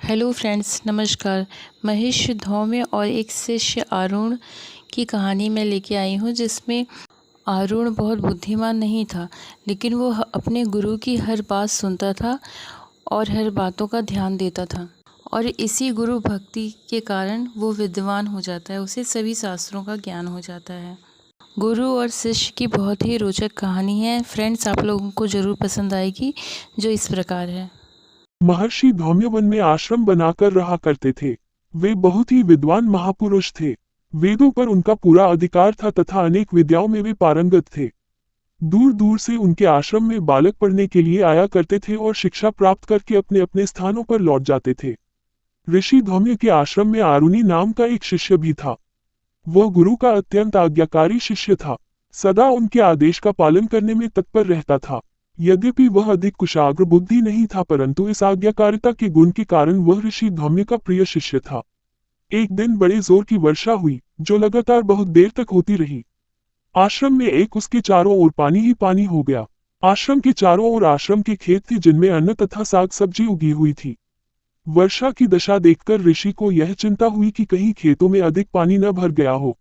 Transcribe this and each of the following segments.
Hello friends, नमस्कार। महेश धौम्य और एक शिष्य अरुण की कहानी मैं लेके आई हूँ, जिसमें अरुण बहुत बुद्धिमान नहीं था, लेकिन वो अपने गुरु की हर बात सुनता था और हर बातों का ध्यान देता था। और इसी गुरु भक्ति के कारण वो विद्वान हो जाता है, उसे सभी शास्त्रों का ज्ञान हो जाता है। गुरु और शिष्य की बहुत ही रोचक कहानी है फ्रेंड्स, आप लोगों को ज़रूर पसंद आएगी, जो इस प्रकार है। महर्षि धौम्य वन में आश्रम बनाकर रहा करते थे। वे बहुत ही विद्वान महापुरुष थे। वेदों पर उनका पूरा अधिकार था तथा अनेक विद्याओं में वे पारंगत थे। दूर दूर से उनके आश्रम में बालक पढ़ने के लिए आया करते थे और शिक्षा प्राप्त करके अपने अपने स्थानों पर लौट जाते थे। ऋषि धौम्य के आश्रम में आरुणि नाम का एक शिष्य भी था। वह गुरु का अत्यंत आज्ञाकारी शिष्य था। सदा उनके आदेश का पालन करने में तत्पर रहता था। यद्यपि वह अधिक कुशाग्र बुद्धि नहीं था, परंतु इस आज्ञाकारिता के गुण के कारण वह ऋषि धौम्य का प्रिय शिष्य था। एक दिन बड़े जोर की वर्षा हुई, जो लगातार बहुत देर तक होती रही। आश्रम में एक उसके चारों ओर पानी ही पानी हो गया। आश्रम के चारों ओर आश्रम के खेत थे, जिनमें अन्न तथा साग सब्जी उगी हुई थी। वर्षा की दशा देखकर ऋषि को यह चिंता हुई कि कहीं खेतों में अधिक पानी न भर गया हो।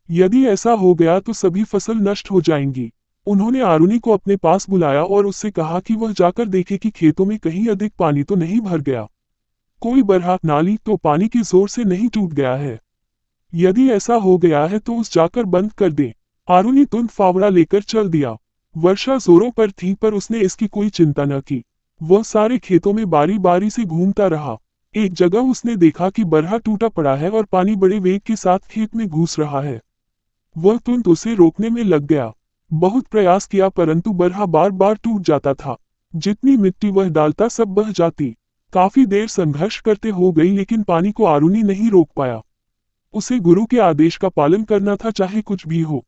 यदि ऐसा हो गया तो सभी फसल नष्ट हो जाएंगी। उन्होंने आरुणि को अपने पास बुलाया और उससे कहा कि वह जाकर देखे कि खेतों में कहीं अधिक पानी तो नहीं भर गया। कोई बरहा नाली तो पानी के जोर से नहीं टूट गया है। यदि ऐसा हो गया है तो उस जाकर बंद कर दे। आरुणि तुरंत फावड़ा लेकर चल दिया। वर्षा जोरों पर थी, पर उसने इसकी कोई चिंता न की। वह सारे खेतों में बारी बारी से घूमता रहा। एक जगह उसने देखा कि बरहा टूटा पड़ा है और पानी बड़े वेग के साथ खेत में घुस रहा है। वह तुरंत उसे रोकने में लग गया। बहुत प्रयास किया, परंतु बरहा बार बार टूट जाता था। जितनी मिट्टी वह डालता सब बह जाती। काफी देर संघर्ष करते हो गई, लेकिन पानी को आरुणि नहीं रोक पाया। उसे गुरु के आदेश का पालन करना था, चाहे कुछ भी हो।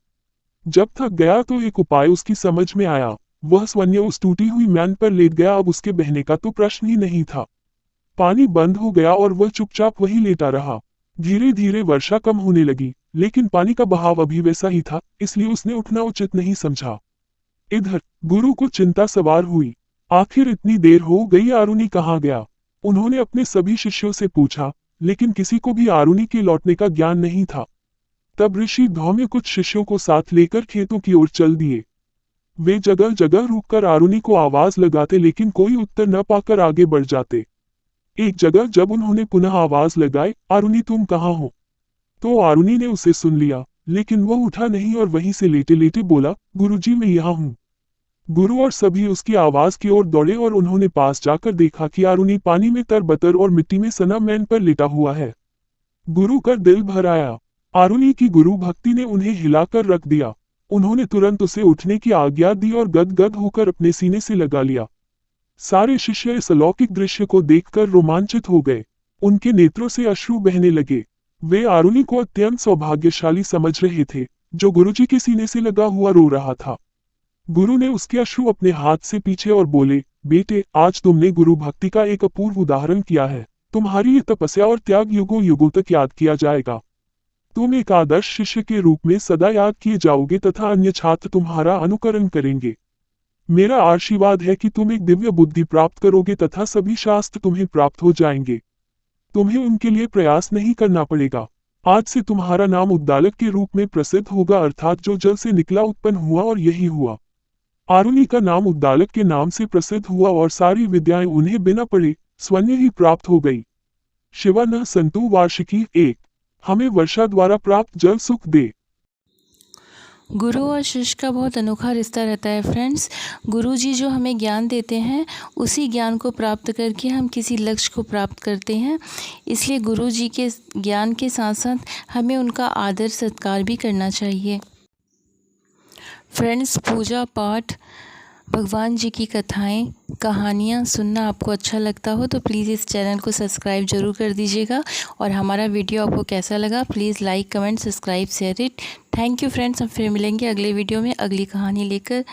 जब थक गया तो एक उपाय उसकी समझ में आया। वह स्वयं उस टूटी हुई मैन पर लेट गया। अब उसके बहने का तो प्रश्न ही नहीं था। पानी बंद हो गया और वह चुपचाप वहीं लेटा रहा। धीरे धीरे वर्षा कम होने लगी, लेकिन पानी का बहाव अभी वैसा ही था, इसलिए उसने उठना उचित नहीं समझा। इधर गुरु को चिंता सवार हुई। आखिर इतनी देर हो गई, आरुणि कहाँ गया? उन्होंने अपने सभी शिष्यों से पूछा, लेकिन किसी को भी आरुणि के लौटने का ज्ञान नहीं था। तब ऋषि धौम्य कुछ शिष्यों को साथ लेकर खेतों की ओर चल दिए। वे जगह जगह रुककर आरुणि को आवाज लगाते, लेकिन कोई उत्तर न पाकर आगे बढ़ जाते। एक जगह जब उन्होंने पुनः आवाज लगाई, आरुणि तुम कहाँ हो? तो आरुणि ने उसे सुन लिया, लेकिन वह उठा नहीं और वहीं से लेटे लेटे बोला, गुरुजी मैं यहाँ हूँ। गुरु और सभी उसकी आवाज की ओर दौड़े और उन्होंने पास जाकर देखा कि आरुणि पानी में तरबतर और मिट्टी में सना मैन पर लेटा हुआ है। गुरु का दिल भर आया। आरुणि की गुरु भक्ति ने उन्हें हिलाकर रख दिया। उन्होंने तुरंत उसे उठने की आज्ञा दी और गदगद होकर अपने सीने से लगा लिया। सारे शिष्य इस अलौकिक दृश्य को देखकर रोमांचित हो गए। उनके नेत्रों से अश्रु बहने लगे। वे आरुणि को अत्यंत सौभाग्यशाली समझ रहे थे, जो गुरुजी के सीने से लगा हुआ रो रहा था। गुरु ने उसके अश्रु अपने हाथ से पीछे और बोले, बेटे आज तुमने गुरु भक्ति का एक अपूर्व उदाहरण किया है। तुम्हारी ये तपस्या और त्याग युगों युगों तक याद किया जाएगा। तुम एक आदर्श शिष्य के रूप में सदा याद किए जाओगे तथा अन्य छात्र तुम्हारा अनुकरण करेंगे। मेरा आशीर्वाद है कि तुम एक दिव्य बुद्धि प्राप्त करोगे तथा सभी शास्त्र तुम्हें प्राप्त हो जाएंगे। तुम्हें उनके लिए प्रयास नहीं करना पड़ेगा। आज से तुम्हारा नाम उद्दालक के रूप में प्रसिद्ध होगा, अर्थात जो जल से निकला उत्पन्न हुआ, और यही हुआ। आरुणि का नाम उद्दालक के नाम से प्रसिद्ध हुआ और सारी विद्याएं उन्हें बिना पढ़े स्वयं ही प्राप्त हो गई। शिवा न संतु वार्षिकी 1। हमें वर्षा द्वारा प्राप्त जल सुख दे। गुरु और शिष्य का बहुत अनोखा रिश्ता रहता है फ्रेंड्स। गुरु जी जो हमें ज्ञान देते हैं, उसी ज्ञान को प्राप्त करके हम किसी लक्ष्य को प्राप्त करते हैं। इसलिए गुरु जी के ज्ञान के साथ साथ हमें उनका आदर सत्कार भी करना चाहिए। फ्रेंड्स, पूजा पाठ, भगवान जी की कथाएं, कहानियाँ सुनना आपको अच्छा लगता हो तो प्लीज़ इस चैनल को सब्सक्राइब ज़रूर कर दीजिएगा। और हमारा वीडियो आपको कैसा लगा please like comment subscribe share it. Thank you friends. हम फिर मिलेंगे अगले वीडियो में अगली कहानी लेकर।